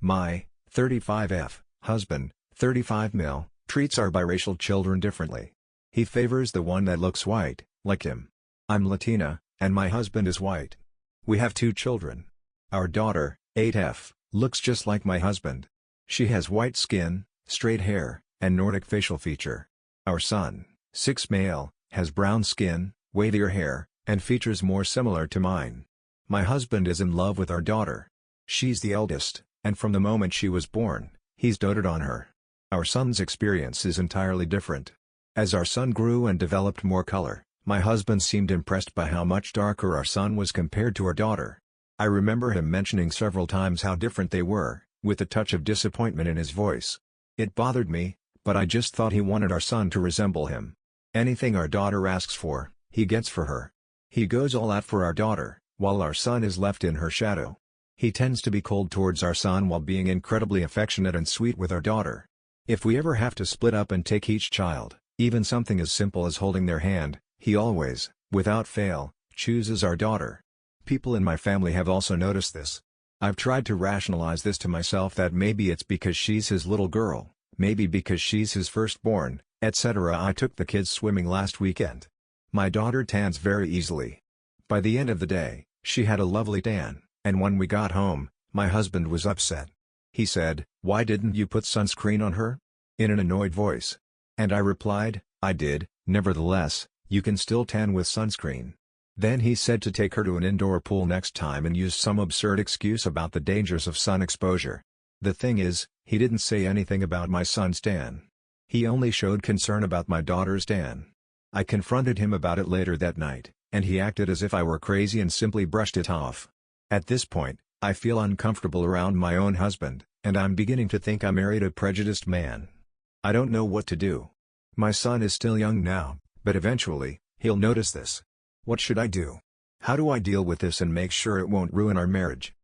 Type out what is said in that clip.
My 35F husband, 35 mil, treats our biracial children differently. He favors the one that looks white, like him. I'm Latina, and my husband is white. We have 2 children. Our daughter, 8F, looks just like my husband. She has white skin, straight hair, and Nordic facial feature. Our son, 6 male, has brown skin, wavier hair, and features more similar to mine. My husband is in love with our daughter. She's the eldest, and from the moment she was born, he's doted on her. Our son's experience is entirely different. As our son grew and developed more color, my husband seemed impressed by how much darker our son was compared to our daughter. I remember him mentioning several times how different they were, with a touch of disappointment in his voice. It bothered me, but I just thought he wanted our son to resemble him. Anything our daughter asks for, he gets for her. He goes all out for our daughter, while our son is left in her shadow. He tends to be cold towards our son while being incredibly affectionate and sweet with our daughter. If we ever have to split up and take each child, even something as simple as holding their hand, he always, without fail, chooses our daughter. People in my family have also noticed this. I've tried to rationalize this to myself that maybe it's because she's his little girl, maybe because she's his firstborn, etc. I took the kids swimming last weekend. My daughter tans very easily. By the end of the day, she had a lovely tan, and when we got home, my husband was upset. He said, "Why didn't you put sunscreen on her?" in an annoyed voice. And I replied, "I did, nevertheless, you can still tan with sunscreen." Then he said to take her to an indoor pool next time and use some absurd excuse about the dangers of sun exposure. The thing is, he didn't say anything about my son's tan. He only showed concern about my daughter's tan. I confronted him about it later that night, and he acted as if I were crazy and simply brushed it off. At this point, I feel uncomfortable around my own husband, and I'm beginning to think I married a prejudiced man. I don't know what to do. My son is still young now, but eventually, he'll notice this. What should I do? How do I deal with this and make sure it won't ruin our marriage?